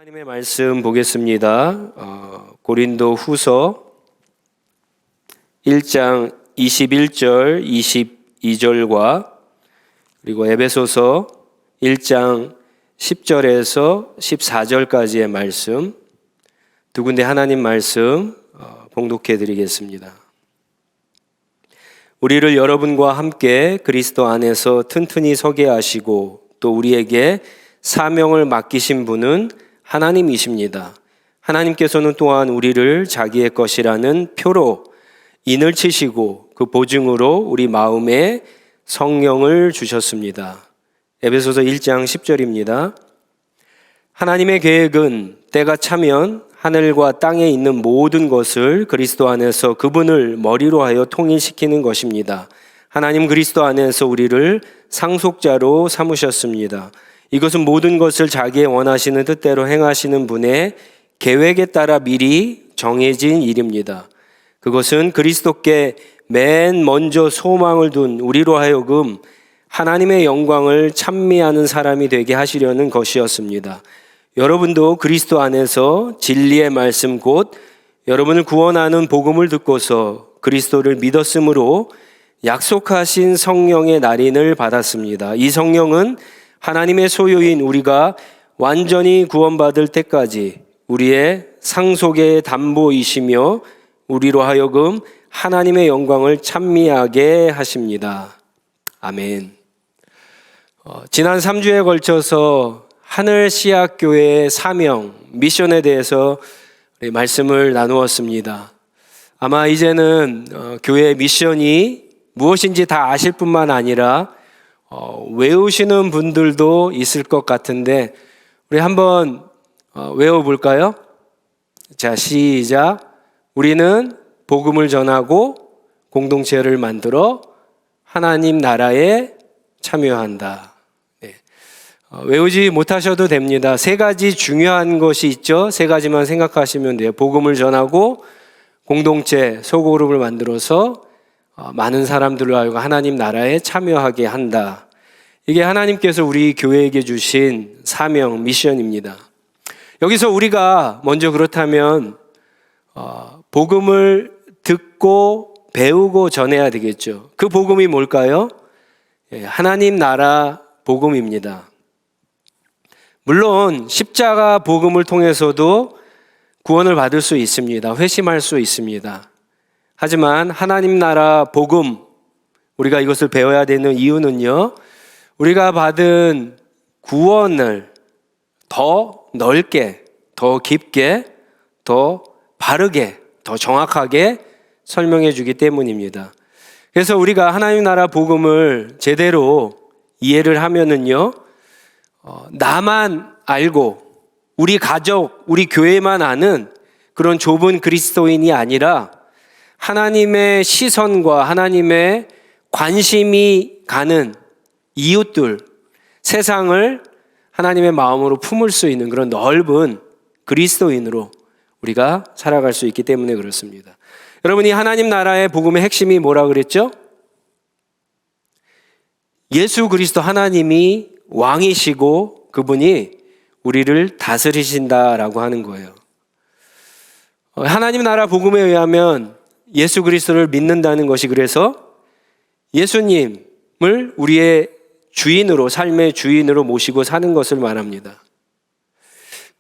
하나님의 말씀 보겠습니다. 고린도 후서 1장 21절, 22절과 그리고 에베소서 1장 10절에서 14절까지의 말씀 두 군데 하나님 말씀 봉독해 드리겠습니다. 우리를 여러분과 함께 그리스도 안에서 튼튼히 서게 하시고 또 우리에게 사명을 맡기신 분은 하나님이십니다. 하나님께서는 또한 우리를 자기의 것이라는 표로 인을 치시고 그 보증으로 우리 마음에 성령을 주셨습니다. 에베소서 1장 10절입니다. 하나님의 계획은 때가 차면 하늘과 땅에 있는 모든 것을 그리스도 안에서 그분을 머리로 하여 통일시키는 것입니다. 하나님 그리스도 안에서 우리를 상속자로 삼으셨습니다. 이것은 모든 것을 자기의 원하시는 뜻대로 행하시는 분의 계획에 따라 미리 정해진 일입니다. 그것은 그리스도께 맨 먼저 소망을 둔 우리로 하여금 하나님의 영광을 찬미하는 사람이 되게 하시려는 것이었습니다. 여러분도 그리스도 안에서 진리의 말씀 곧 여러분을 구원하는 복음을 듣고서 그리스도를 믿었으므로 약속하신 성령의 날인을 받았습니다. 이 성령은 하나님의 소유인 우리가 완전히 구원받을 때까지 우리의 상속의 담보이시며 우리로 하여금 하나님의 영광을 찬미하게 하십니다. 아멘. 지난 3주에 걸쳐서 하늘시학교회의 사명, 미션에 대해서 말씀을 나누었습니다. 아마 이제는 교회의 미션이 무엇인지 다 아실 뿐만 아니라 외우시는 분들도 있을 것 같은데 우리 한번 외워볼까요? 자, 시작. 우리는 복음을 전하고 공동체를 만들어 하나님 나라에 참여한다. 네. 외우지 못하셔도 됩니다. 세 가지 중요한 것이 있죠. 세 가지만 생각하시면 돼요. 복음을 전하고 공동체, 소그룹을 만들어서 많은 사람들로 하여금 하나님 나라에 참여하게 한다. 이게 하나님께서 우리 교회에게 주신 사명, 미션입니다. 여기서 우리가 먼저 그렇다면 복음을 듣고 배우고 전해야 되겠죠. 그 복음이 뭘까요? 하나님 나라 복음입니다. 물론 십자가 복음을 통해서도 구원을 받을 수 있습니다. 회심할 수 있습니다. 하지만 하나님 나라 복음, 우리가 이것을 배워야 되는 이유는요, 우리가 받은 구원을 더 넓게, 더 깊게, 더 바르게, 더 정확하게 설명해 주기 때문입니다. 그래서 우리가 하나님 나라 복음을 제대로 이해를 하면은요, 나만 알고 우리 가족, 우리 교회만 아는 그런 좁은 그리스도인이 아니라 하나님의 시선과 하나님의 관심이 가는 이웃들, 세상을 하나님의 마음으로 품을 수 있는 그런 넓은 그리스도인으로 우리가 살아갈 수 있기 때문에 그렇습니다. 여러분이 하나님 나라의 복음의 핵심이 뭐라 그랬죠? 예수 그리스도 하나님이 왕이시고 그분이 우리를 다스리신다라고 하는 거예요. 하나님 나라 복음에 의하면 예수 그리스도를 믿는다는 것이 그래서 예수님을 우리의 주인으로, 삶의 주인으로 모시고 사는 것을 말합니다.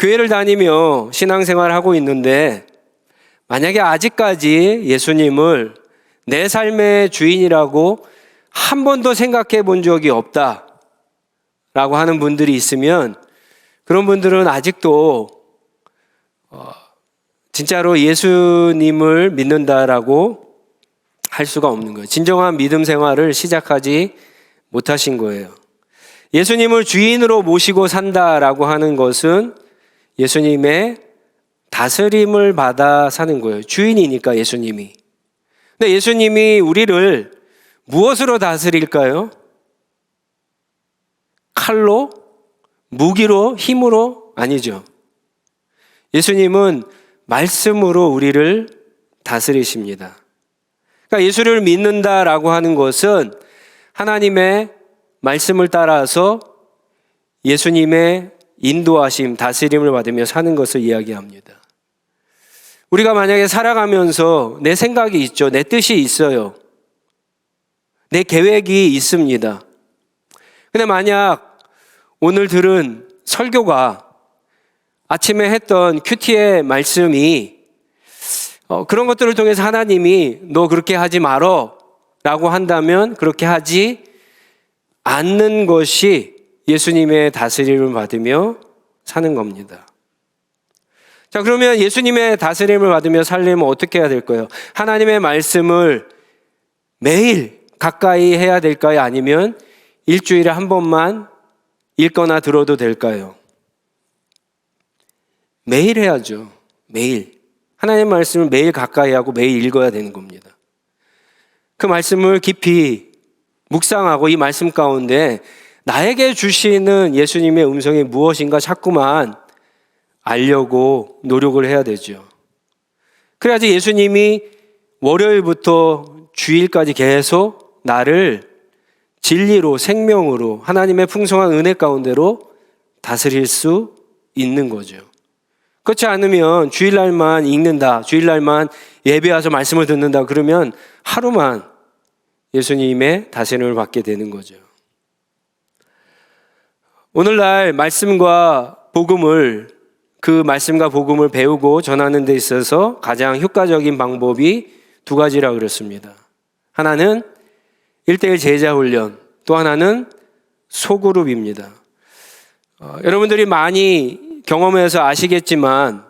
교회를 다니며 신앙생활을 하고 있는데 만약에 아직까지 예수님을 내 삶의 주인이라고 한 번도 생각해 본 적이 없다라고 하는 분들이 있으면 그런 분들은 아직도 진짜로 예수님을 믿는다라고 할 수가 없는 거예요. 진정한 믿음 생활을 시작하지 못하신 거예요. 예수님을 주인으로 모시고 산다라고 하는 것은 예수님의 다스림을 받아 사는 거예요. 주인이니까 예수님이. 근데 예수님이 우리를 무엇으로 다스릴까요? 칼로? 무기로? 힘으로? 아니죠. 예수님은 말씀으로 우리를 다스리십니다. 그러니까 예수를 믿는다라고 하는 것은 하나님의 말씀을 따라서 예수님의 인도하심, 다스림을 받으며 사는 것을 이야기합니다. 우리가 만약에 살아가면서 내 생각이 있죠. 내 뜻이 있어요. 내 계획이 있습니다. 근데 만약 오늘 들은 설교가 아침에 했던 큐티의 말씀이 그런 것들을 통해서 하나님이 너 그렇게 하지 말어 라고 한다면 그렇게 하지 않는 것이 예수님의 다스림을 받으며 사는 겁니다. 자, 그러면 예수님의 다스림을 받으며 살려면 어떻게 해야 될까요? 하나님의 말씀을 매일 가까이 해야 될까요? 아니면 일주일에 한 번만 읽거나 들어도 될까요? 매일 해야죠. 매일. 하나님의 말씀을 매일 가까이 하고 매일 읽어야 되는 겁니다. 그 말씀을 깊이 묵상하고 이 말씀 가운데 나에게 주시는 예수님의 음성이 무엇인가 자꾸만 알려고 노력을 해야 되죠. 그래야지 예수님이 월요일부터 주일까지 계속 나를 진리로, 생명으로, 하나님의 풍성한 은혜 가운데로 다스릴 수 있는 거죠. 그렇지 않으면 주일날만 읽는다, 주일날만 예배 와서 말씀을 듣는다 그러면 하루만 예수님의 다스림을 받게 되는 거죠. 오늘날 말씀과 복음을, 그 말씀과 복음을 배우고 전하는 데 있어서 가장 효과적인 방법이 두 가지라 그랬습니다. 하나는 1:1 제자 훈련, 또 하나는 소그룹입니다. 여러분들이 많이 경험해서 아시겠지만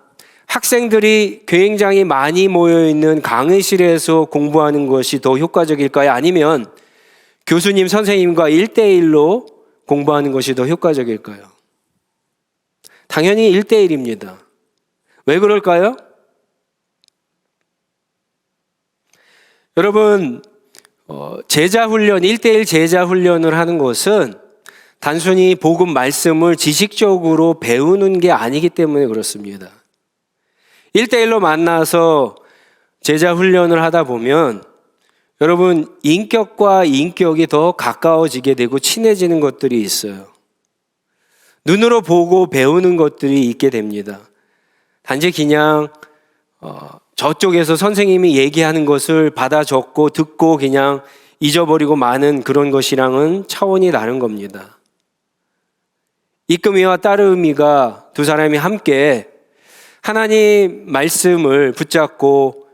학생들이 굉장히 많이 모여있는 강의실에서 공부하는 것이 더 효과적일까요? 아니면 교수님, 선생님과 1:1로 공부하는 것이 더 효과적일까요? 당연히 1:1입니다. 왜 그럴까요? 여러분, 제자훈련, 1:1 제자훈련을 하는 것은 단순히 복음 말씀을 지식적으로 배우는 게 아니기 때문에 그렇습니다. 1:1로 만나서 제자훈련을 하다 보면 여러분, 인격과 인격이 더 가까워지게 되고 친해지는 것들이 있어요. 눈으로 보고 배우는 것들이 있게 됩니다. 단지 그냥 저쪽에서 선생님이 얘기하는 것을 받아 적고 듣고 그냥 잊어버리고 마는 그런 것이랑은 차원이 다른 겁니다. 이끔이와 따르미가 두 사람이 함께 하나님 말씀을 붙잡고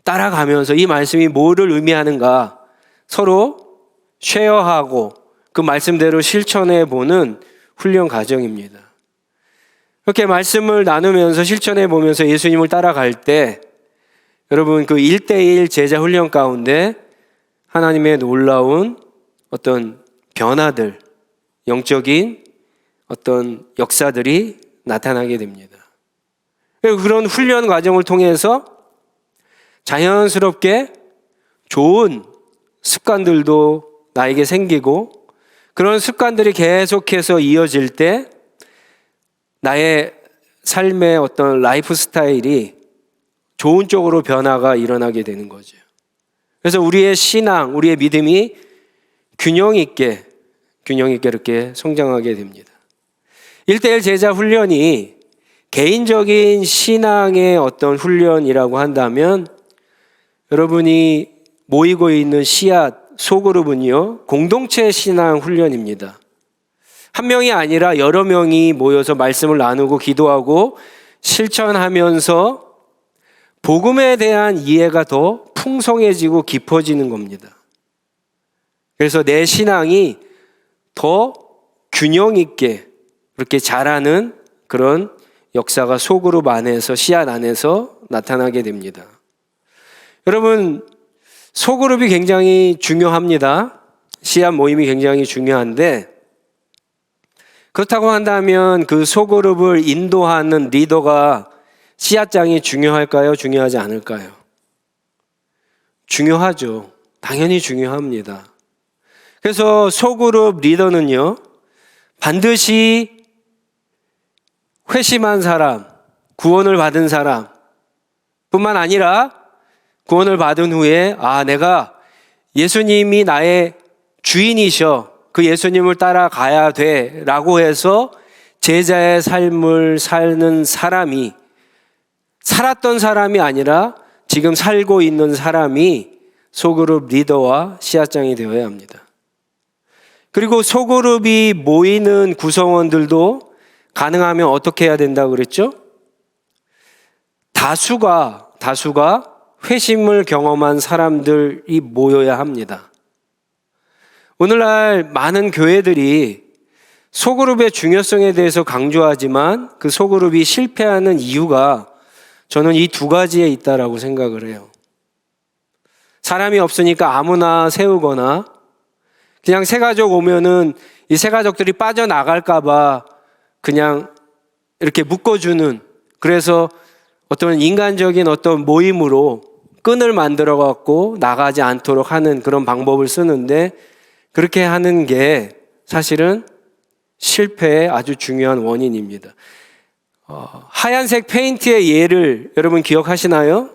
따라가면서 이 말씀이 뭐를 의미하는가 서로 쉐어하고 그 말씀대로 실천해 보는 훈련 과정입니다. 그렇게 말씀을 나누면서 실천해 보면서 예수님을 따라갈 때 여러분 그 1:1 제자 훈련 가운데 하나님의 놀라운 어떤 변화들, 영적인 어떤 역사들이 나타나게 됩니다. 그런 훈련 과정을 통해서 자연스럽게 좋은 습관들도 나에게 생기고 그런 습관들이 계속해서 이어질 때 나의 삶의 어떤 라이프 스타일이 좋은 쪽으로 변화가 일어나게 되는 거죠. 그래서 우리의 신앙, 우리의 믿음이 균형 있게 이렇게 성장하게 됩니다. 1:1 제자 훈련이 개인적인 신앙의 어떤 훈련이라고 한다면 여러분이 모이고 있는 씨앗, 소그룹은요, 공동체 신앙 훈련입니다. 한 명이 아니라 여러 명이 모여서 말씀을 나누고 기도하고 실천하면서 복음에 대한 이해가 더 풍성해지고 깊어지는 겁니다. 그래서 내 신앙이 더 균형 있게 그렇게 자라는 그런 역사가 소그룹 안에서, 씨앗 안에서 나타나게 됩니다. 여러분, 소그룹이 굉장히 중요합니다. 씨앗 모임이 굉장히 중요한데 그렇다고 한다면 그 소그룹을 인도하는 리더가 씨앗장이 중요할까요? 중요하지 않을까요? 중요하죠. 당연히 중요합니다. 그래서 소그룹 리더는요, 반드시 회심한 사람, 구원을 받은 사람 뿐만 아니라 구원을 받은 후에 내가 예수님이 나의 주인이셔, 그 예수님을 따라가야 돼 라고 해서 제자의 삶을 사는 사람이, 살았던 사람이 아니라 지금 살고 있는 사람이 소그룹 리더와 씨앗장이 되어야 합니다. 그리고 소그룹이 모이는 구성원들도 가능하면 어떻게 해야 된다고 그랬죠? 다수가 회심을 경험한 사람들이 모여야 합니다. 오늘날 많은 교회들이 소그룹의 중요성에 대해서 강조하지만 그 소그룹이 실패하는 이유가 저는 이 두 가지에 있다라고 생각을 해요. 사람이 없으니까 아무나 세우거나 그냥 새가족 오면은 이 새가족들이 빠져나갈까봐 그냥 이렇게 묶어주는, 그래서 어떤 인간적인 어떤 모임으로 끈을 만들어 갖고 나가지 않도록 하는 그런 방법을 쓰는데, 그렇게 하는 게 사실은 실패의 아주 중요한 원인입니다. 하얀색 페인트의 예를 여러분 기억하시나요?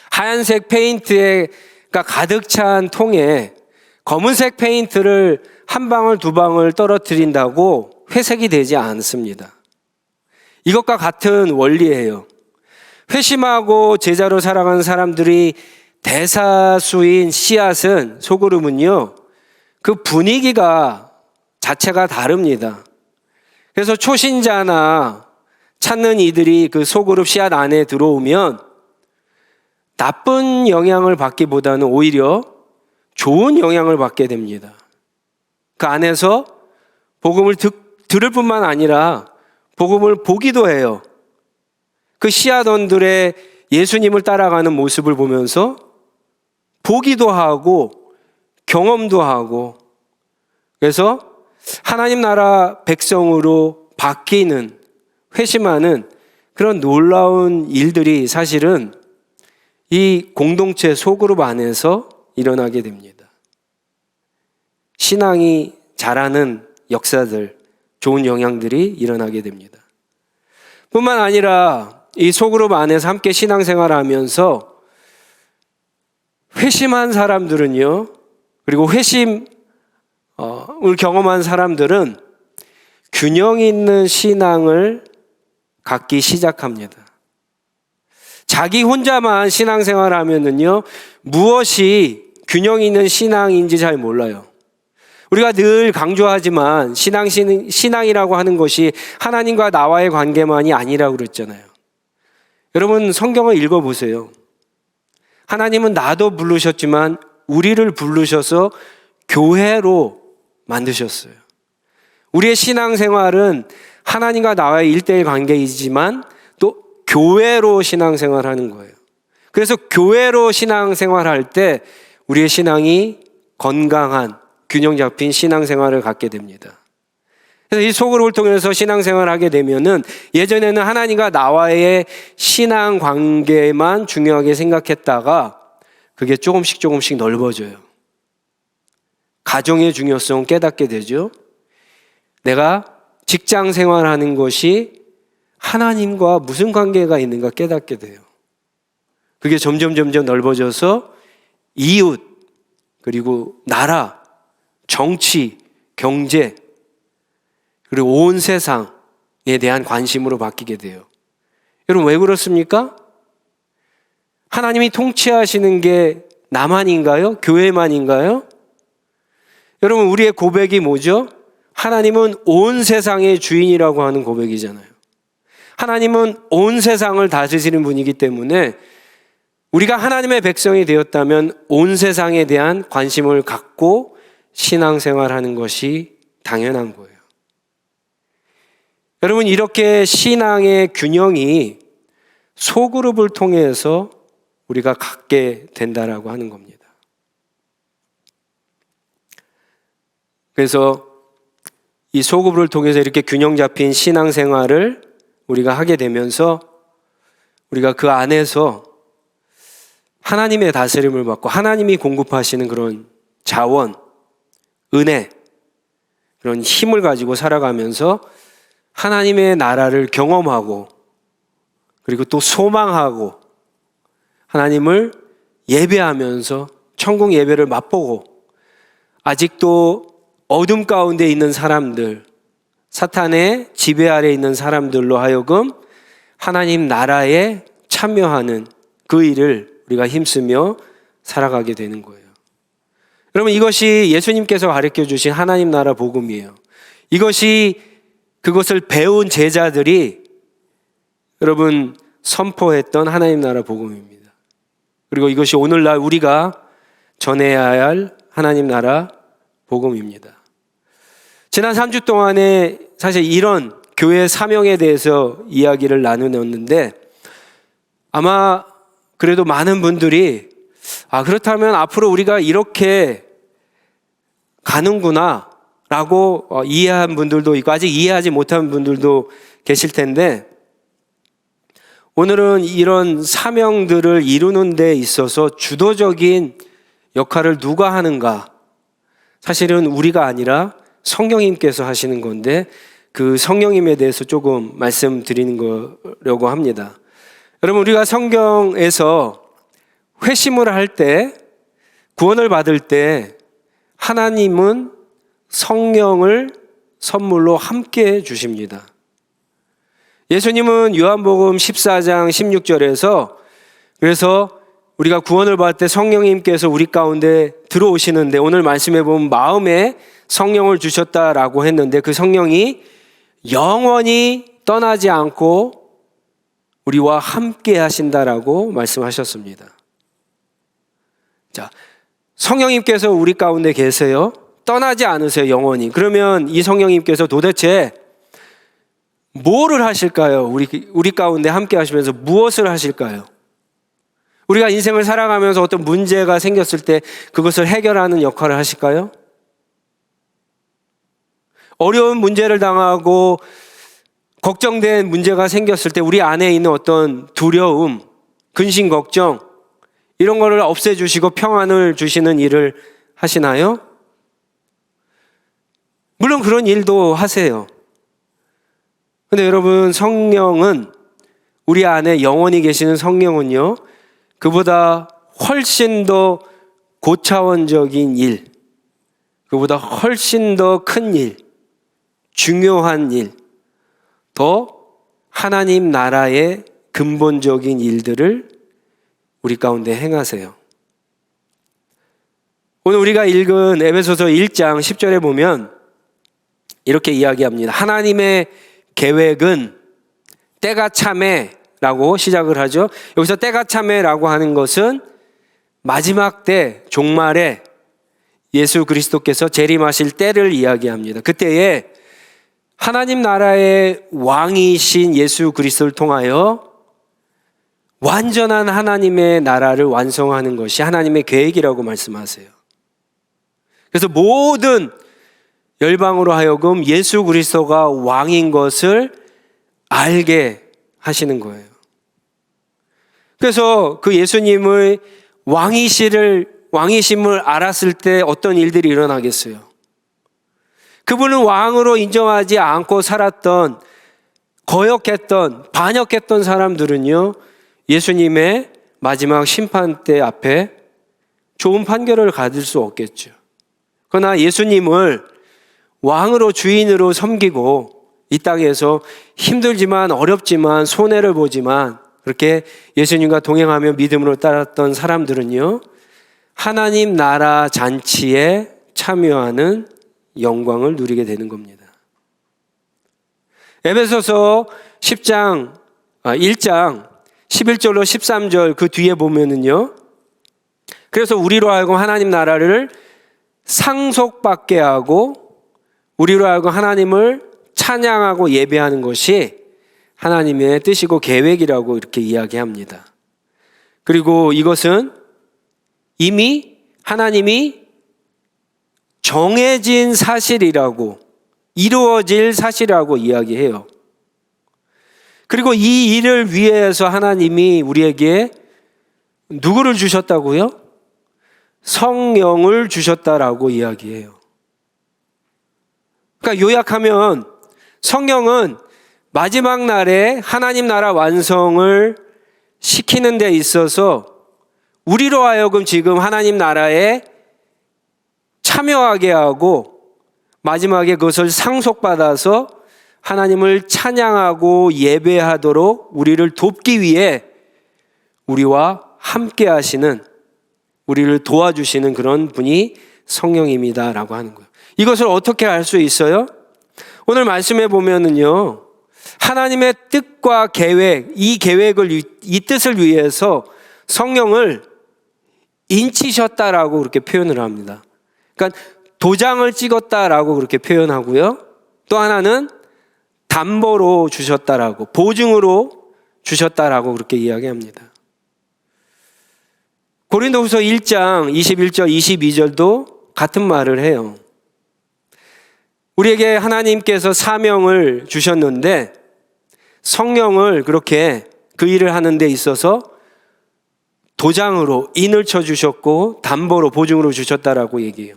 하얀색 페인트가 가득 찬 통에 검은색 페인트를 한 방울 두 방울 떨어뜨린다고 회색이 되지 않습니다. 이것과 같은 원리예요. 회심하고 제자로 살아가는 사람들이 대다수인 씨앗은, 소그룹은요, 그 분위기가 자체가 다릅니다. 그래서 초신자나 찾는 이들이 그 소그룹 씨앗 안에 들어오면 나쁜 영향을 받기보다는 오히려 좋은 영향을 받게 됩니다. 그 안에서 복음을 들을 뿐만 아니라 복음을 보기도 해요. 그 씨앗원들의 예수님을 따라가는 모습을 보면서 보기도 하고 경험도 하고, 그래서 하나님 나라 백성으로 바뀌는, 회심하는 그런 놀라운 일들이 사실은 이 공동체 소그룹 안에서 일어나게 됩니다. 신앙이 자라는 역사들, 좋은 영향들이 일어나게 됩니다. 뿐만 아니라 이 소그룹 안에서 함께 신앙생활하면서 회심한 사람들은요, 그리고 회심을 경험한 사람들은 균형 있는 신앙을 갖기 시작합니다. 자기 혼자만 신앙생활 하면은요, 무엇이 균형 있는 신앙인지 잘 몰라요. 우리가 늘 강조하지만 신앙이라고 하는 것이 하나님과 나와의 관계만이 아니라고 그랬잖아요. 여러분 성경을 읽어보세요. 하나님은 나도 부르셨지만 우리를 부르셔서 교회로 만드셨어요. 우리의 신앙생활은 하나님과 나와의 1:1 관계이지만 또 교회로 신앙생활하는 거예요. 그래서 교회로 신앙생활할 때 우리의 신앙이 건강한 균형 잡힌 신앙생활을 갖게 됩니다. 그래서 이 소그룹을 통해서 신앙생활을 하게 되면은, 예전에는 하나님과 나와의 신앙 관계만 중요하게 생각했다가 그게 조금씩 넓어져요. 가정의 중요성을 깨닫게 되죠. 내가 직장 생활하는 것이 하나님과 무슨 관계가 있는가 깨닫게 돼요. 그게 점점 넓어져서 이웃, 그리고 나라, 정치, 경제, 그리고 온 세상에 대한 관심으로 바뀌게 돼요. 여러분 왜 그렇습니까? 하나님이 통치하시는 게 나만인가요? 교회만인가요? 여러분 우리의 고백이 뭐죠? 하나님은 온 세상의 주인이라고 하는 고백이잖아요. 하나님은 온 세상을 다스리시는 분이기 때문에 우리가 하나님의 백성이 되었다면 온 세상에 대한 관심을 갖고 신앙생활하는 것이 당연한 거예요. 여러분 이렇게 신앙의 균형이 소그룹을 통해서 우리가 갖게 된다라고 하는 겁니다. 그래서 이 소그룹을 통해서 이렇게 균형 잡힌 신앙생활을 우리가 하게 되면서 우리가 그 안에서 하나님의 다스림을 받고 하나님이 공급하시는 그런 자원, 은혜, 그런 힘을 가지고 살아가면서 하나님의 나라를 경험하고 그리고 또 소망하고 하나님을 예배하면서 천국 예배를 맛보고, 아직도 어둠 가운데 있는 사람들, 사탄의 지배 아래 있는 사람들로 하여금 하나님 나라에 참여하는 그 일을 우리가 힘쓰며 살아가게 되는 거예요. 여러분, 이것이 예수님께서 가르쳐 주신 하나님 나라 복음이에요. 이것이 그것을 배운 제자들이 여러분 선포했던 하나님 나라 복음입니다. 그리고 이것이 오늘날 우리가 전해야 할 하나님 나라 복음입니다. 지난 3주 동안에 사실 이런 교회 사명에 대해서 이야기를 나누었는데 아마 그래도 많은 분들이 그렇다면 앞으로 우리가 이렇게 가는구나 라고 이해한 분들도 있고 아직 이해하지 못한 분들도 계실 텐데 오늘은 이런 사명들을 이루는 데 있어서 주도적인 역할을 누가 하는가? 사실은 우리가 아니라 성령님께서 하시는 건데 그 성령님에 대해서 조금 말씀드리는 거려고 합니다. 여러분, 우리가 성경에서 회심을 할 때, 구원을 받을 때 하나님은 성령을 선물로 함께 주십니다. 예수님은 요한복음 14장 16절에서 그래서 우리가 구원을 받을 때 성령님께서 우리 가운데 들어오시는데 오늘 말씀해 보면 마음에 성령을 주셨다라고 했는데 그 성령이 영원히 떠나지 않고 우리와 함께 하신다라고 말씀하셨습니다. 자, 성령님께서 우리 가운데 계세요. 떠나지 않으세요, 영원히. 그러면 이 성령님께서 도대체 뭐를 하실까요? 우리 가운데 함께 하시면서 무엇을 하실까요? 우리가 인생을 살아가면서 어떤 문제가 생겼을 때 그것을 해결하는 역할을 하실까요? 어려운 문제를 당하고 걱정된 문제가 생겼을 때 우리 안에 있는 어떤 두려움, 근심, 걱정 이런 거를 없애주시고 평안을 주시는 일을 하시나요? 물론 그런 일도 하세요. 근데 여러분, 성령은 우리 안에 영원히 계시는 성령은요, 그보다 훨씬 더 고차원적인 일, 그보다 훨씬 더 큰 일, 중요한 일, 더 하나님 나라의 근본적인 일들을 우리 가운데 행하세요. 오늘 우리가 읽은 에베소서 1장 10절에 보면 이렇게 이야기합니다. 하나님의 계획은 때가 참에라고 시작을 하죠. 여기서 때가 참에라고 하는 것은 마지막 때, 종말에 예수 그리스도께서 재림하실 때를 이야기합니다. 그때에 하나님 나라의 왕이신 예수 그리스도를 통하여 완전한 하나님의 나라를 완성하는 것이 하나님의 계획이라고 말씀하세요. 그래서 모든 열방으로 하여금 예수 그리스도가 왕인 것을 알게 하시는 거예요. 그래서 그 예수님의 왕이심을 알았을 때 어떤 일들이 일어나겠어요? 그분은 왕으로 인정하지 않고 살았던, 거역했던, 반역했던 사람들은요, 예수님의 마지막 심판대 앞에 좋은 판결을 가질 수 없겠죠. 그러나 예수님을 왕으로, 주인으로 섬기고 이 땅에서 힘들지만 어렵지만 손해를 보지만 그렇게 예수님과 동행하며 믿음으로 따랐던 사람들은요, 하나님 나라 잔치에 참여하는 영광을 누리게 되는 겁니다. 에베소서 1장 11절로 13절 그 뒤에 보면은요, 그래서 우리로 하여금 하나님 나라를 상속받게 하고 우리로 하여금 하나님을 찬양하고 예배하는 것이 하나님의 뜻이고 계획이라고 이렇게 이야기합니다. 그리고 이것은 이미 하나님이 정해진 사실이라고, 이루어질 사실이라고 이야기해요. 그리고 이 일을 위해서 하나님이 우리에게 누구를 주셨다고요? 성령을 주셨다라고 이야기해요. 그러니까 요약하면 성령은 마지막 날에 하나님 나라 완성을 시키는 데 있어서 우리로 하여금 지금 하나님 나라에 참여하게 하고 마지막에 그것을 상속받아서 하나님을 찬양하고 예배하도록 우리를 돕기 위해 우리와 함께 하시는, 우리를 도와주시는 그런 분이 성령입니다라고 하는 거예요. 이것을 어떻게 알 수 있어요? 오늘 말씀해 보면은요, 하나님의 뜻과 계획, 이 계획을, 이 뜻을 위해서 성령을 인치셨다라고 그렇게 표현을 합니다. 그러니까 도장을 찍었다라고 그렇게 표현하고요. 또 하나는 담보로 주셨다라고, 보증으로 주셨다라고 그렇게 이야기합니다. 고린도후서 1장 21절 22절도 같은 말을 해요. 우리에게 하나님께서 사명을 주셨는데 성령을 그렇게 그 일을 하는 데 있어서 도장으로 인을 쳐주셨고 담보로, 보증으로 주셨다라고 얘기해요.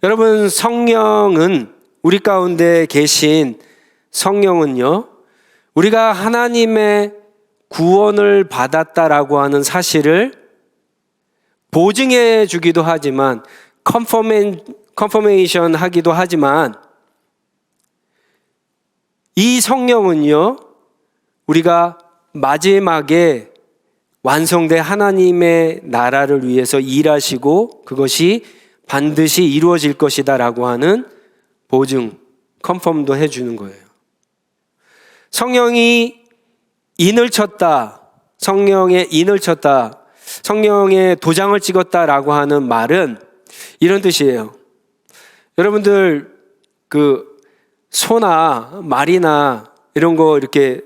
여러분, 성령은, 우리 가운데 계신 성령은요, 우리가 하나님의 구원을 받았다라고 하는 사실을 보증해 주기도 하지만, 컨퍼메이션 하기도 하지만, 이 성령은요, 우리가 마지막에 완성된 하나님의 나라를 위해서 일하시고 그것이 반드시 이루어질 것이다 라고 하는 보증, 컨펌도 해주는 거예요. 성령이 인을 쳤다, 성령의 인을 쳤다, 성령의 도장을 찍었다라고 하는 말은 이런 뜻이에요. 여러분들 소나 말이나 이런 거 이렇게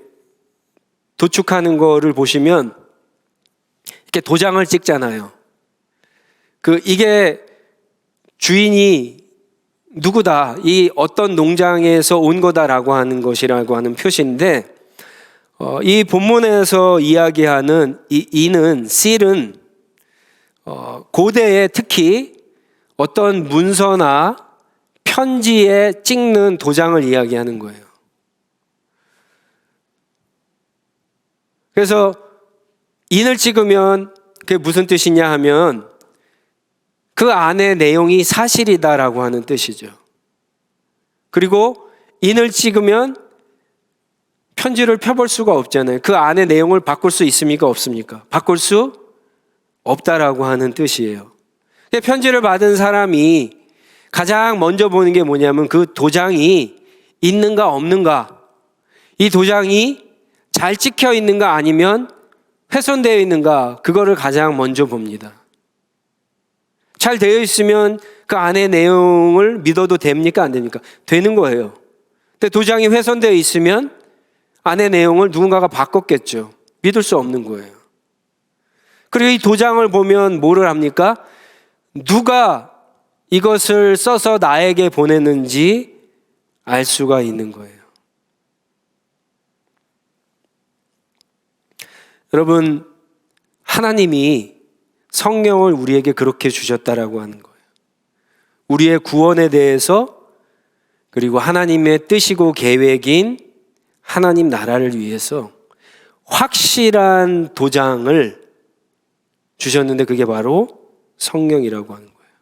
도축하는 거를 보시면 이렇게 도장을 찍잖아요. 이게 주인이 누구다, 이 어떤 농장에서 온 거다라고 하는 것이라고 하는 표시인데, 이 본문에서 이야기하는 이 인은, 실은 고대에 특히 어떤 문서나 편지에 찍는 도장을 이야기하는 거예요. 그래서 인을 찍으면 그게 무슨 뜻이냐 하면 그 안에 내용이 사실이다라고 하는 뜻이죠. 그리고 인을 찍으면 편지를 펴볼 수가 없잖아요. 그 안에 내용을 바꿀 수 있습니까? 없습니까? 바꿀 수 없다라고 하는 뜻이에요. 편지를 받은 사람이 가장 먼저 보는 게 뭐냐면 그 도장이 있는가 없는가, 이 도장이 잘 찍혀 있는가 아니면 훼손되어 있는가, 그거를 가장 먼저 봅니다. 잘 되어 있으면 그 안에 내용을 믿어도 됩니까? 안 됩니까? 되는 거예요. 근데 도장이 훼손되어 있으면 안에 내용을 누군가가 바꿨겠죠. 믿을 수 없는 거예요. 그리고 이 도장을 보면 뭐를 합니까? 누가 이것을 써서 나에게 보냈는지 알 수가 있는 거예요. 여러분, 하나님이 성령을 우리에게 그렇게 주셨다라고 하는 거예요. 우리의 구원에 대해서, 그리고 하나님의 뜻이고 계획인 하나님 나라를 위해서 확실한 도장을 주셨는데 그게 바로 성령이라고 하는 거예요.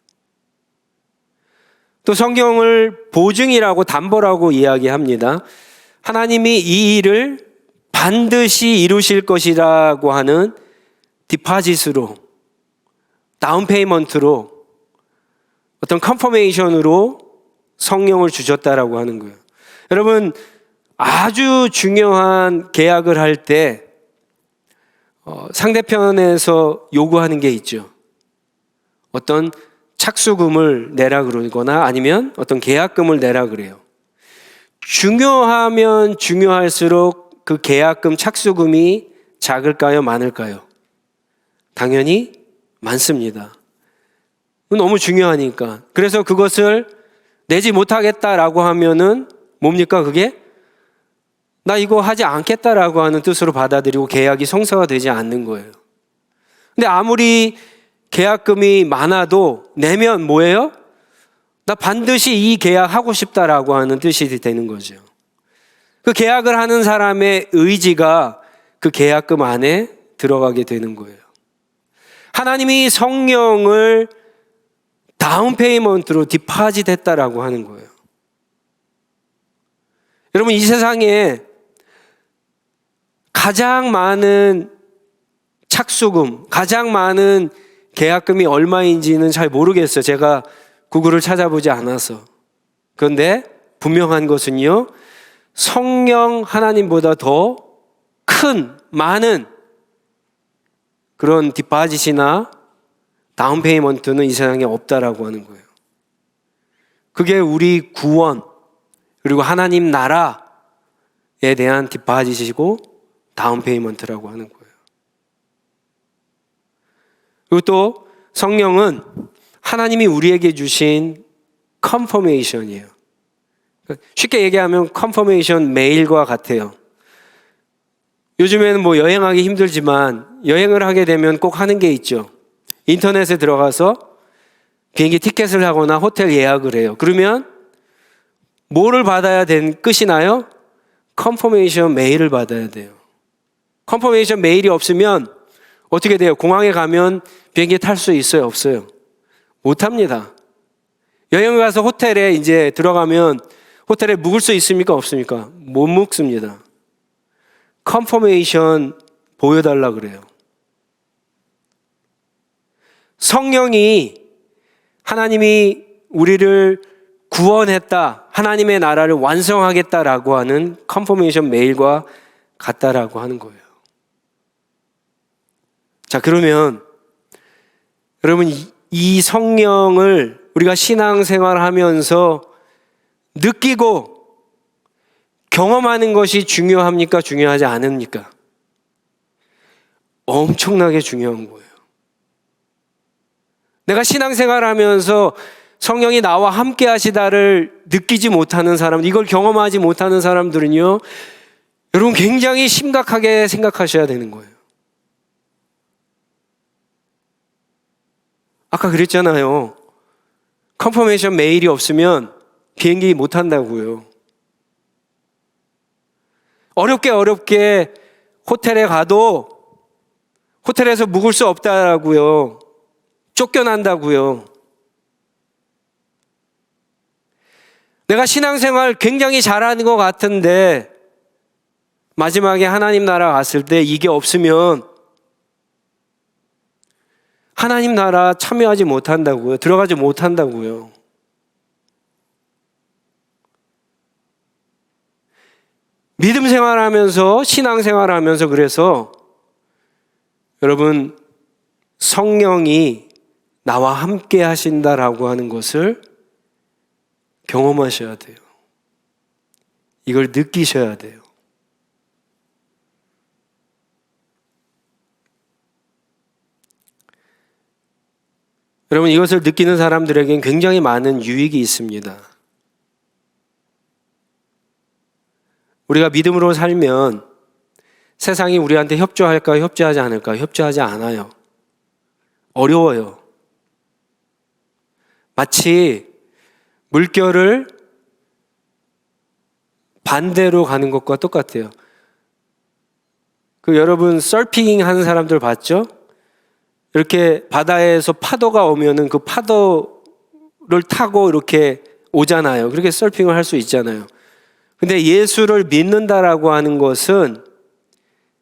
또 성경을 보증이라고, 담보라고 이야기합니다. 하나님이 이 일을 반드시 이루실 것이라고 하는 디파짓으로, 다운페이먼트로, 어떤 컨퍼메이션으로 성령을 주셨다라고 하는 거예요. 여러분, 아주 중요한 계약을 할 때 상대편에서 요구하는 게 있죠. 어떤 착수금을 내라 그러거나 아니면 어떤 계약금을 내라 그래요. 중요하면 중요할수록 그 계약금, 착수금이 작을까요, 많을까요? 당연히 많습니다. 너무 중요하니까. 그래서 그것을 내지 못하겠다라고 하면은 뭡니까 그게? 나 이거 하지 않겠다라고 하는 뜻으로 받아들이고 계약이 성사가 되지 않는 거예요. 근데 아무리 계약금이 많아도 내면 뭐예요? 나 반드시 이 계약하고 싶다라고 하는 뜻이 되는 거죠. 그 계약을 하는 사람의 의지가 그 계약금 안에 들어가게 되는 거예요. 하나님이 성령을 다운 페이먼트로 디파짓 했다라고 하는 거예요. 여러분, 이 세상에 가장 많은 착수금, 가장 많은 계약금이 얼마인지는 잘 모르겠어요. 제가 구글을 찾아보지 않아서. 그런데 분명한 것은요, 성령 하나님보다 더 큰, 많은 그런 디파짓이나 다운 페이먼트는 이 세상에 없다라고 하는 거예요. 그게 우리 구원, 그리고 하나님 나라에 대한 디파짓이고 다운 페이먼트라고 하는 거예요. 그리고 또 성령은 하나님이 우리에게 주신 컨퍼메이션이에요. 쉽게 얘기하면 컨퍼메이션 메일과 같아요. 요즘에는 뭐 여행하기 힘들지만 여행을 하게 되면 꼭 하는 게 있죠. 인터넷에 들어가서 비행기 티켓을 하거나 호텔 예약을 해요. 그러면 뭐를 받아야 끝이나요? 컨퍼메이션 메일을 받아야 돼요. 컨퍼메이션 메일이 없으면 어떻게 돼요? 공항에 가면 비행기 탈 수 있어요? 없어요? 못 합니다. 여행을 가서 호텔에 이제 들어가면 호텔에 묵을 수 있습니까? 없습니까? 못 묵습니다. 컨퍼메이션 보여달라 그래요. 성령이 하나님이 우리를 구원했다, 하나님의 나라를 완성하겠다라고 하는 컨퍼메이션 메일과 같다라고 하는 거예요. 자, 그러면 여러분, 이 성령을 우리가 신앙생활을 하면서 느끼고 경험하는 것이 중요합니까? 중요하지 않습니까? 엄청나게 중요한 거예요. 내가 신앙생활을 하면서 성령이 나와 함께 하시다를 느끼지 못하는 사람, 이걸 경험하지 못하는 사람들은요, 여러분 굉장히 심각하게 생각하셔야 되는 거예요. 아까 그랬잖아요. 컨퍼메이션 메일이 없으면 비행기 못 탄다고요. 어렵게 호텔에 가도 호텔에서 묵을 수 없다라고요. 쫓겨난다고요. 내가 신앙생활 굉장히 잘하는 것 같은데 마지막에 하나님 나라 갔을 때 이게 없으면 하나님 나라 참여하지 못한다고요. 들어가지 못한다고요. 믿음 생활하면서 신앙 생활하면서 그래서 여러분 성령이 나와 함께 하신다라고 하는 것을 경험하셔야 돼요. 이걸 느끼셔야 돼요. 여러분, 이것을 느끼는 사람들에겐 굉장히 많은 유익이 있습니다. 우리가 믿음으로 살면 세상이 우리한테 협조할까요? 협조하지 않을까요? 협조하지 않아요. 어려워요. 마치 물결을 반대로 가는 것과 똑같아요. 여러분 서핑 하는 사람들 봤죠? 이렇게 바다에서 파도가 오면은 그 파도를 타고 이렇게 오잖아요. 그렇게 서핑을 할 수 있잖아요. 근데 예수를 믿는다라고 하는 것은,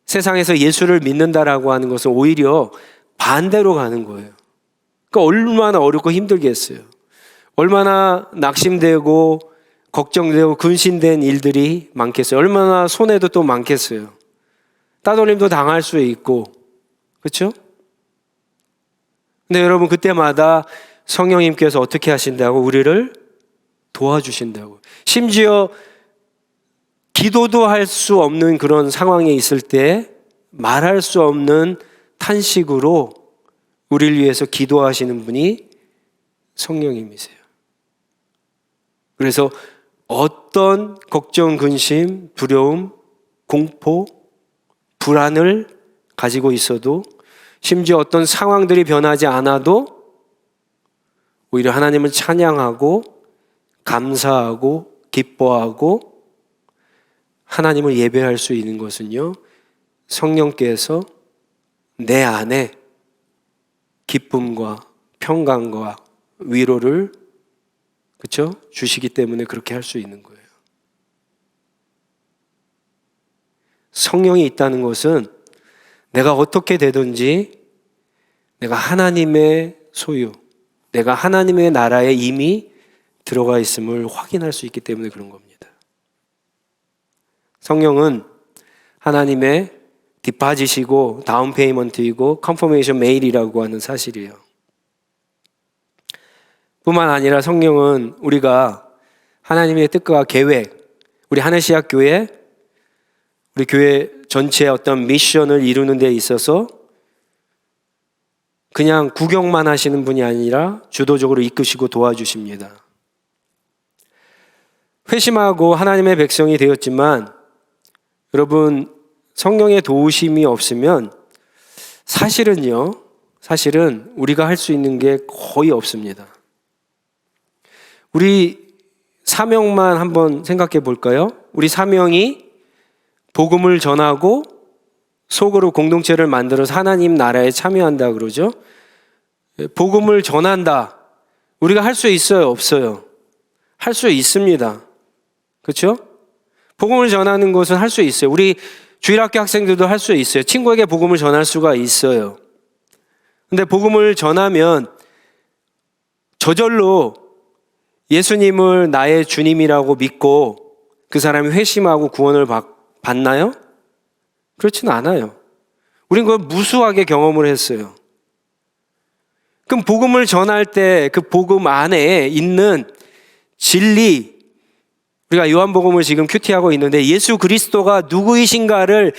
세상에서 예수를 믿는다라고 하는 것은 오히려 반대로 가는 거예요. 그러니까 얼마나 어렵고 힘들겠어요. 얼마나 낙심되고 걱정되고 근심된 일들이 많겠어요. 얼마나 손해도 또 많겠어요. 따돌림도 당할 수 있고, 그렇죠? 근데 여러분, 그때마다 성령님께서 어떻게 하신다고? 우리를 도와주신다고. 심지어 기도도 할 수 없는 그런 상황에 있을 때 말할 수 없는 탄식으로 우리를 위해서 기도하시는 분이 성령님이세요. 그래서 어떤 걱정, 근심, 두려움, 공포, 불안을 가지고 있어도, 심지어 어떤 상황들이 변하지 않아도 오히려 하나님을 찬양하고 감사하고 기뻐하고 하나님을 예배할 수 있는 것은요, 성령께서 내 안에 기쁨과 평강과 위로를 그렇죠? 주시기 때문에 그렇게 할 수 있는 거예요. 성령이 있다는 것은 내가 어떻게 되든지 내가 하나님의 소유, 내가 하나님의 나라에 이미 들어가 있음을 확인할 수 있기 때문에 그런 겁니다. 성령은 하나님의 디파짓이고 다운 페이먼트이고 컨퍼메이션 메일이라고 하는 사실이에요. 뿐만 아니라 성령은 우리가 하나님의 뜻과 계획, 우리 하늘시학교회, 우리 교회 전체의 어떤 미션을 이루는 데 있어서 그냥 구경만 하시는 분이 아니라 주도적으로 이끄시고 도와주십니다. 회심하고 하나님의 백성이 되었지만 여러분 성령의 도우심이 없으면 사실은 우리가 할 수 있는 게 거의 없습니다. 우리 사명만 한번 생각해 볼까요? 우리 사명이 복음을 전하고 속으로 공동체를 만들어서 하나님 나라에 참여한다 그러죠. 복음을 전한다. 우리가 할 수 있어요? 없어요? 할 수 있습니다. 그렇죠? 복음을 전하는 것은 할 수 있어요. 우리 주일학교 학생들도 할 수 있어요. 친구에게 복음을 전할 수가 있어요. 근데 복음을 전하면 저절로 예수님을 나의 주님이라고 믿고 그 사람이 회심하고 구원을 받나요? 그렇지는 않아요. 우린 그걸 무수하게 경험을 했어요. 그럼 복음을 전할 때 그 복음 안에 있는 진리, 우리가 요한복음을 지금 큐티하고 있는데 예수 그리스도가 누구이신가를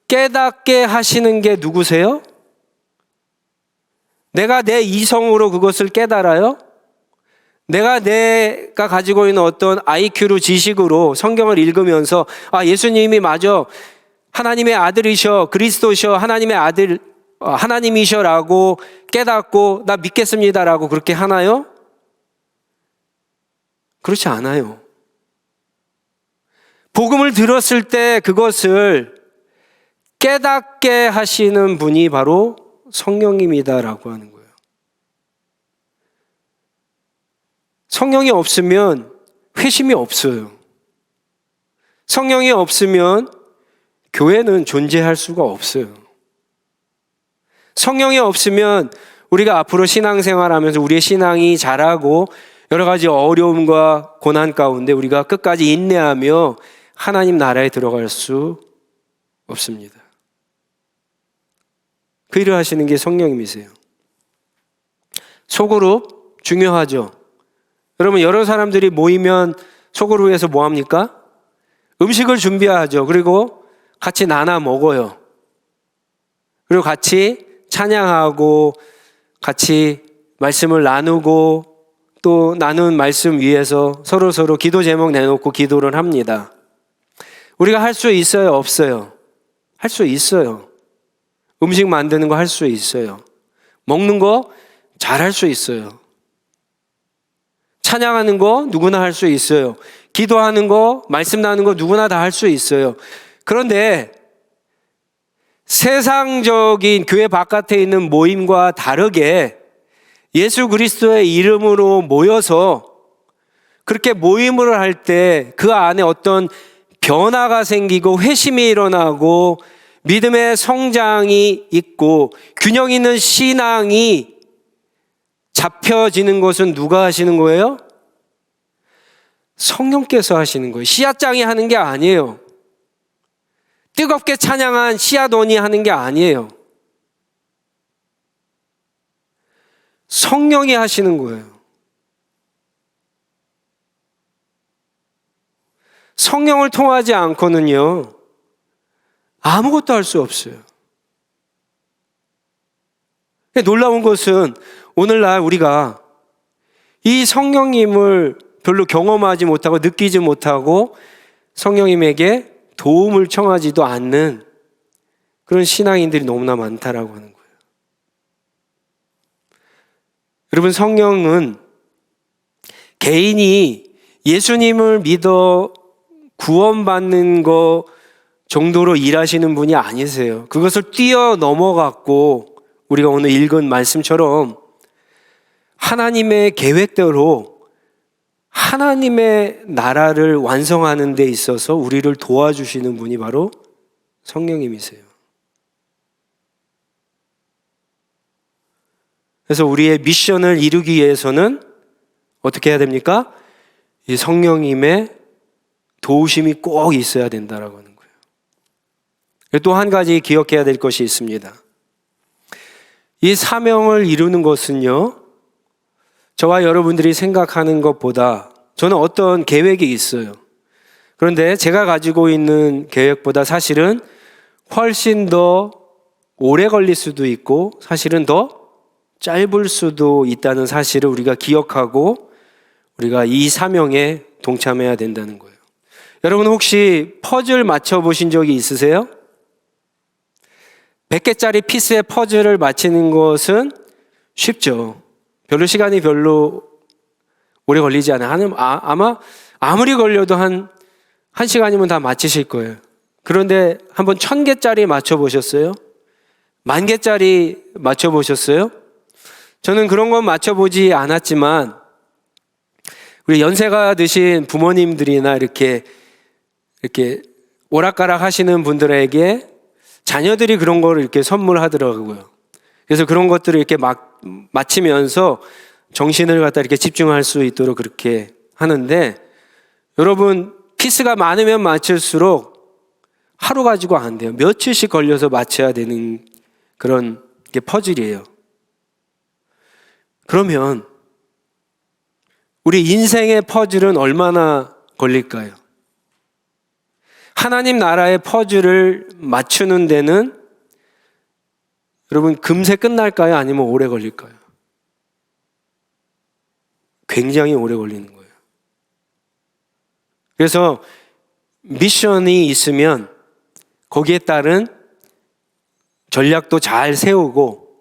깨닫게 하시는 게 누구세요? 내가 내 이성으로 그것을 깨달아요? 내가 가지고 있는 어떤 IQ로 지식으로 성경을 읽으면서 예수님이 맞아 하나님의 아들이셔, 그리스도셔, 하나님의 아들, 하나님이셔라고 깨닫고 나 믿겠습니다라고 그렇게 하나요? 그렇지 않아요. 복음을 들었을 때 그것을 깨닫게 하시는 분이 바로 성령님이다라고 하는 거예요. 성령이 없으면 회심이 없어요. 성령이 없으면 교회는 존재할 수가 없어요. 성령이 없으면 우리가 앞으로 신앙생활하면서 우리의 신앙이 자라고 여러 가지 어려움과 고난 가운데 우리가 끝까지 인내하며 하나님 나라에 들어갈 수 없습니다. 그 일을 하시는 게 성령님이세요. 소그룹 중요하죠. 여러분 여러 사람들이 모이면 소그룹에서 뭐 합니까? 음식을 준비하죠. 그리고 같이 나눠 먹어요. 그리고 같이 찬양하고 같이 말씀을 나누고 또 나눈 말씀 위에서 서로 기도 제목 내놓고 기도를 합니다. 우리가 할 수 있어요? 없어요? 할 수 있어요. 음식 만드는 거 할 수 있어요. 먹는 거 잘 할 수 있어요. 찬양하는 거 누구나 할 수 있어요. 기도하는 거, 말씀 나누는 거 누구나 다 할 수 있어요. 그런데 세상적인 교회 바깥에 있는 모임과 다르게 예수 그리스도의 이름으로 모여서 그렇게 모임을 할 때 그 안에 어떤 변화가 생기고 회심이 일어나고 믿음의 성장이 있고 균형 있는 신앙이 잡혀지는 것은 누가 하시는 거예요? 성령께서 하시는 거예요. 씨앗장이 하는 게 아니에요. 뜨겁게 찬양한 씨앗원이 하는 게 아니에요. 성령이 하시는 거예요. 성령을 통하지 않고는요, 아무것도 할 수 없어요. 놀라운 것은 오늘날 우리가 이 성령님을 별로 경험하지 못하고 느끼지 못하고 성령님에게 도움을 청하지도 않는 그런 신앙인들이 너무나 많다라고 하는 거예요. 여러분, 성령은 개인이 예수님을 믿어 구원받는 거 정도로 일하시는 분이 아니세요. 그것을 뛰어넘어갖고 우리가 오늘 읽은 말씀처럼 하나님의 계획대로 하나님의 나라를 완성하는 데 있어서 우리를 도와주시는 분이 바로 성령님이세요. 그래서 우리의 미션을 이루기 위해서는 어떻게 해야 됩니까? 이 성령님의 도우심이 꼭 있어야 된다라고 하는 거예요. 또 한 가지 기억해야 될 것이 있습니다. 이 사명을 이루는 것은요, 저와 여러분들이 생각하는 것보다 저는 어떤 계획이 있어요. 그런데 제가 가지고 있는 계획보다 사실은 훨씬 더 오래 걸릴 수도 있고 사실은 더 짧을 수도 있다는 사실을 우리가 기억하고 우리가 이 사명에 동참해야 된다는 거예요. 여러분 혹시 퍼즐 맞춰보신 적이 있으세요? 100개짜리 피스의 퍼즐을 맞히는 것은 쉽죠. 별로 시간이 별로 오래 걸리지 않아요. 아마 아무리 걸려도 한 시간이면 다 맞히실 거예요. 그런데 한번 1000개짜리 맞춰보셨어요? 10,000개짜리 맞춰보셨어요? 저는 그런 건 맞춰보지 않았지만 우리 연세가 드신 부모님들이나 이렇게 오락가락 하시는 분들에게 자녀들이 그런 거를 이렇게 선물하더라고요. 그래서 그런 것들을 이렇게 맞히면서 정신을 갖다 이렇게 집중할 수 있도록 그렇게 하는데, 여러분 피스가 많으면 맞출수록 하루 가지고 안 돼요. 며칠씩 걸려서 맞춰야 되는 그런 게 퍼즐이에요. 그러면 우리 인생의 퍼즐은 얼마나 걸릴까요? 하나님 나라의 퍼즐을 맞추는 데는 여러분 금세 끝날까요? 아니면 오래 걸릴까요? 굉장히 오래 걸리는 거예요. 그래서 미션이 있으면 거기에 따른 전략도 잘 세우고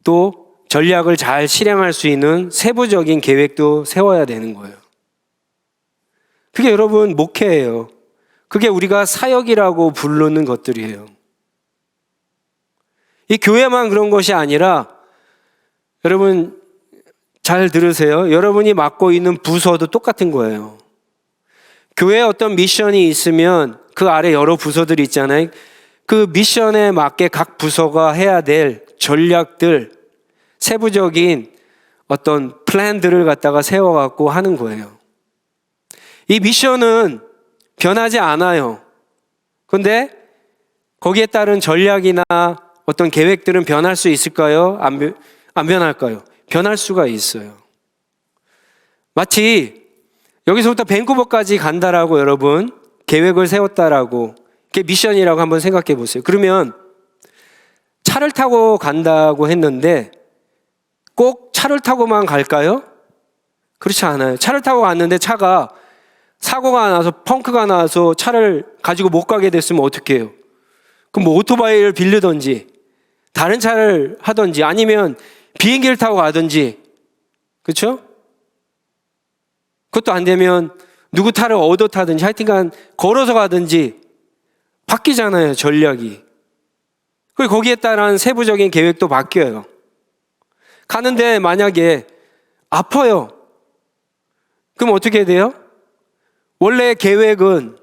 또 전략을 잘 실행할 수 있는 세부적인 계획도 세워야 되는 거예요. 그게 여러분 목회예요. 그게 우리가 사역이라고 부르는 것들이에요. 이 교회만 그런 것이 아니라 여러분 잘 들으세요. 여러분이 맡고 있는 부서도 똑같은 거예요. 교회에 어떤 미션이 있으면 그 아래 여러 부서들이 있잖아요. 그 미션에 맞게 각 부서가 해야 될 전략들, 세부적인 어떤 플랜들을 갖다가 세워갖고 하는 거예요. 이 미션은 변하지 않아요. 그런데 거기에 따른 전략이나 어떤 계획들은 변할 수 있을까요? 안 변할까요? 변할 수가 있어요. 마치 여기서부터 밴쿠버까지 간다라고 여러분 계획을 세웠다라고, 그게 미션이라고 한번 생각해 보세요. 그러면 차를 타고 간다고 했는데 꼭 차를 타고만 갈까요? 그렇지 않아요. 차를 타고 갔는데 차가 사고가 나서 펑크가 나서 차를 가지고 못 가게 됐으면 어떻게 해요? 그럼 뭐 오토바이를 빌리든지 다른 차를 하든지 아니면 비행기를 타고 가든지, 그렇죠? 그것도 안 되면 누구 차를 얻어 타든지 하여튼간 걸어서 가든지 바뀌잖아요, 전략이. 그리고 거기에 따른 세부적인 계획도 바뀌어요. 가는데 만약에 아파요. 그럼 어떻게 돼요? 원래 계획은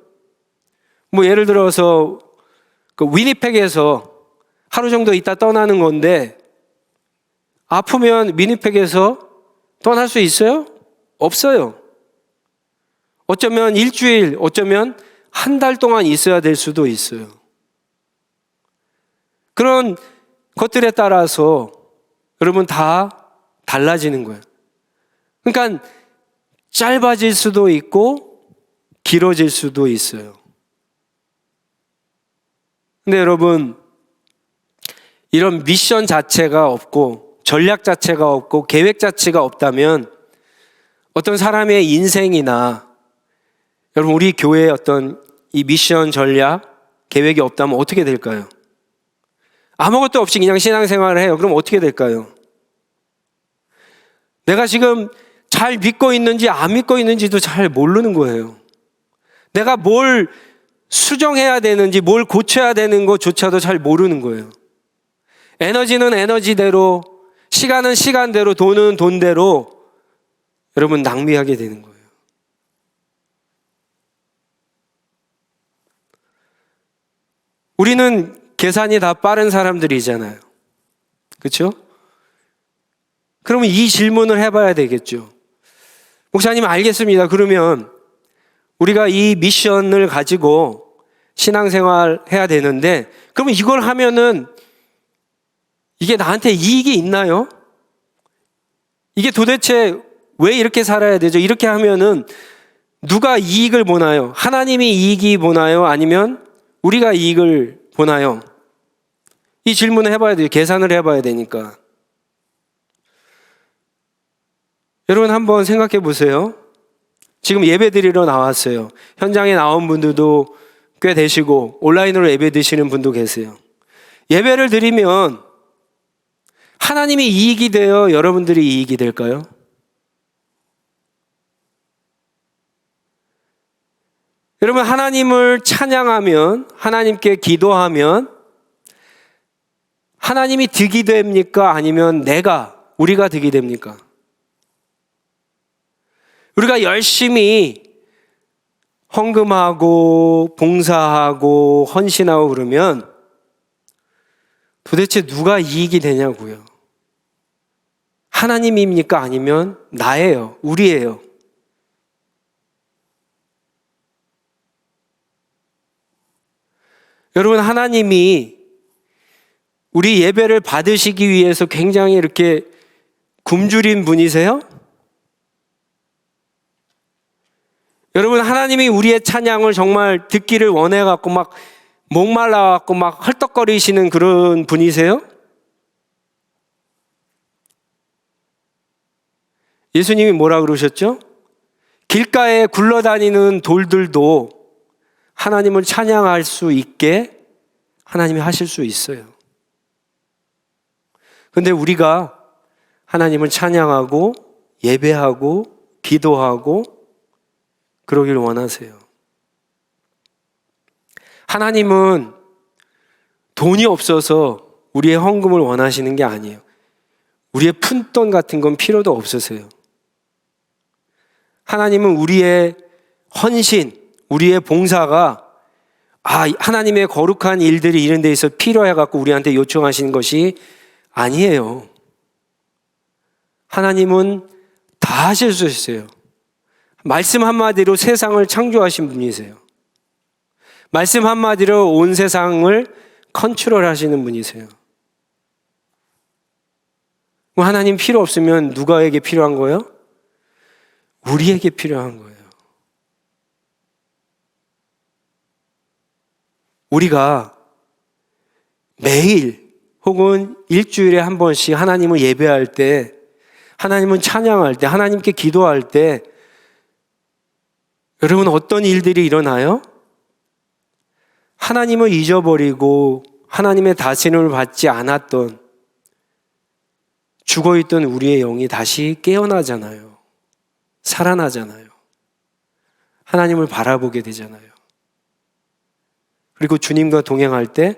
뭐 예를 들어서 그 위니펙에서 하루 정도 있다 떠나는 건데 아프면 위니펙에서 떠날 수 있어요? 없어요. 어쩌면 일주일, 어쩌면 한 달 동안 있어야 될 수도 있어요. 그런 것들에 따라서 여러분 다 달라지는 거예요. 그러니까 짧아질 수도 있고 길어질 수도 있어요. 근데 여러분, 이런 미션 자체가 없고 전략 자체가 없고 계획 자체가 없다면 어떤 사람의 인생이나 여러분 우리 교회의 어떤 이 미션 전략 계획이 없다면 어떻게 될까요? 아무것도 없이 그냥 신앙생활을 해요. 그럼 어떻게 될까요? 내가 지금 잘 믿고 있는지 안 믿고 있는지도 잘 모르는 거예요. 내가 뭘 수정해야 되는지 뭘 고쳐야 되는 것조차도 잘 모르는 거예요. 에너지는 에너지대로, 시간은 시간대로, 돈은 돈대로 여러분 낭비하게 되는 거예요. 우리는 계산이 다 빠른 사람들이잖아요. 그렇죠? 그러면 이 질문을 해봐야 되겠죠. 목사님 알겠습니다. 그러면 우리가 이 미션을 가지고 신앙생활 해야 되는데 그러면 이걸 하면은 이게 나한테 이익이 있나요? 이게 도대체 왜 이렇게 살아야 되죠? 이렇게 하면은 누가 이익을 보나요? 하나님이 이익이 보나요? 아니면 우리가 이익을 보나요? 이 질문을 해봐야 돼요. 계산을 해봐야 되니까. 여러분 한번 생각해 보세요. 지금 예배 드리러 나왔어요. 현장에 나온 분들도 꽤 되시고 온라인으로 예배 드시는 분도 계세요. 예배를 드리면 하나님이 이익이 되어 여러분들이 이익이 될까요? 여러분 하나님을 찬양하면, 하나님께 기도하면 하나님이 득이 됩니까? 아니면 우리가 득이 됩니까? 우리가 열심히 헌금하고 봉사하고 헌신하고 그러면 도대체 누가 이익이 되냐고요. 하나님입니까? 아니면 나예요? 우리예요? 여러분 하나님이 우리 예배를 받으시기 위해서 굉장히 이렇게 굶주린 분이세요? 여러분 하나님이 우리의 찬양을 정말 듣기를 원해갖고 막 목말라갖고 막 헐떡거리시는 그런 분이세요? 예수님이 뭐라 그러셨죠? 길가에 굴러다니는 돌들도 하나님을 찬양할 수 있게 하나님이 하실 수 있어요. 그런데 우리가 하나님을 찬양하고 예배하고 기도하고 그러길 원하세요. 하나님은 돈이 없어서 우리의 헌금을 원하시는 게 아니에요. 우리의 푼돈 같은 건 필요도 없으세요. 하나님은 우리의 헌신, 우리의 봉사가 하나님의 거룩한 일들이 이런 데 있어 필요해갖고 우리한테 요청하시는 것이 아니에요. 하나님은 다 하실 수 있어요. 말씀 한마디로 세상을 창조하신 분이세요. 말씀 한마디로 온 세상을 컨트롤하시는 분이세요. 하나님 필요 없으면 누가에게 필요한 거예요? 우리에게 필요한 거예요. 우리가 매일 혹은 일주일에 한 번씩 하나님을 예배할 때, 하나님을 찬양할 때, 하나님께 기도할 때 여러분 어떤 일들이 일어나요? 하나님을 잊어버리고 하나님의 다스림을 받지 않았던 죽어있던 우리의 영이 다시 깨어나잖아요. 살아나잖아요. 하나님을 바라보게 되잖아요. 그리고 주님과 동행할 때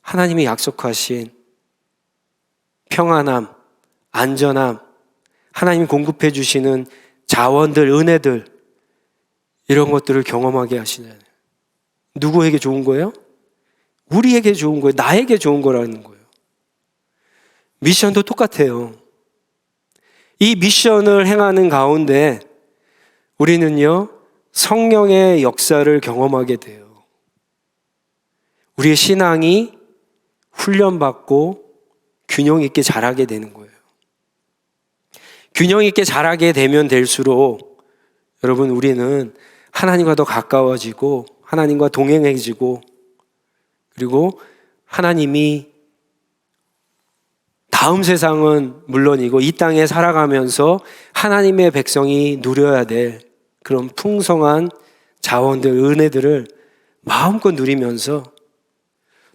하나님이 약속하신 평안함, 안전함, 하나님이 공급해 주시는 자원들, 은혜들 이런 것들을 경험하게 하시잖아요. 누구에게 좋은 거예요? 우리에게 좋은 거예요. 나에게 좋은 거라는 거예요. 미션도 똑같아요. 이 미션을 행하는 가운데 우리는요, 성령의 역사를 경험하게 돼요. 우리의 신앙이 훈련받고 균형 있게 자라게 되는 거예요. 균형 있게 자라게 되면 될수록 여러분 우리는 하나님과 더 가까워지고 하나님과 동행해지고 그리고 하나님이 다음 세상은 물론이고 이 땅에 살아가면서 하나님의 백성이 누려야 될 그런 풍성한 자원들, 은혜들을 마음껏 누리면서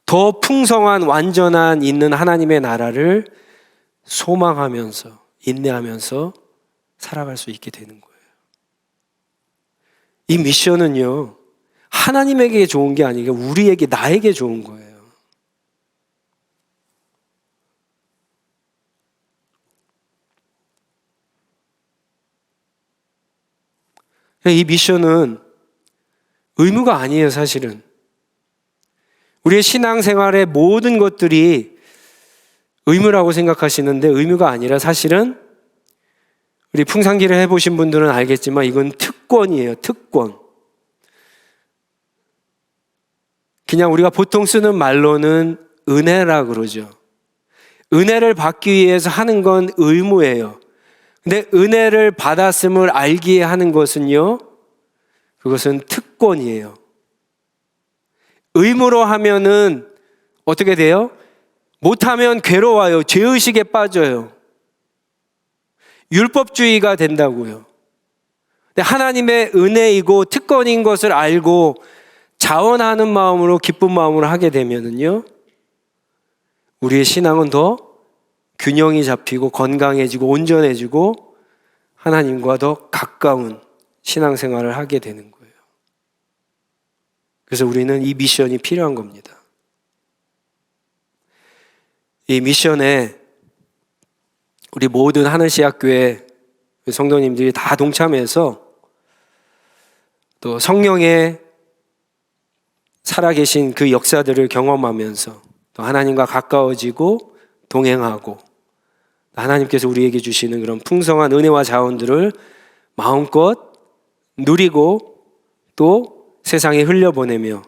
더 풍성한 완전한 있는 하나님의 나라를 소망하면서 인내하면서 살아갈 수 있게 되는 거예요. 이 미션은요, 하나님에게 좋은 게 아니고 우리에게, 나에게 좋은 거예요. 이 미션은 의무가 아니에요, 사실은. 우리의 신앙생활의 모든 것들이 의무라고 생각하시는데 의무가 아니라 사실은 우리 풍산기를 해보신 분들은 알겠지만 이건 특권이에요, 특권. 그냥 우리가 보통 쓰는 말로는 은혜라 그러죠. 은혜를 받기 위해서 하는 건 의무예요. 근데 은혜를 받았음을 알기에 하는 것은요, 그것은 특권이에요. 의무로 하면은 어떻게 돼요? 못하면 괴로워요. 죄의식에 빠져요. 율법주의가 된다고요. 근데 하나님의 은혜이고 특권인 것을 알고 자원하는 마음으로, 기쁜 마음으로 하게 되면은요, 우리의 신앙은 더 균형이 잡히고 건강해지고 온전해지고 하나님과 더 가까운 신앙생활을 하게 되는 거예요. 그래서 우리는 이 미션이 필요한 겁니다. 이 미션에 우리 모든 하늘시학교의 성도님들이 다 동참해서 또 성령의 살아계신 그 역사들을 경험하면서 또 하나님과 가까워지고 동행하고 하나님께서 우리에게 주시는 그런 풍성한 은혜와 자원들을 마음껏 누리고 또 세상에 흘려보내며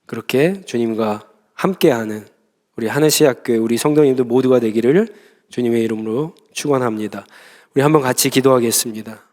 그렇게 주님과 함께하는 우리 하늘시학교의 우리 성도님들 모두가 되기를 주님의 이름으로 축원합니다. 우리 한번 같이 기도하겠습니다.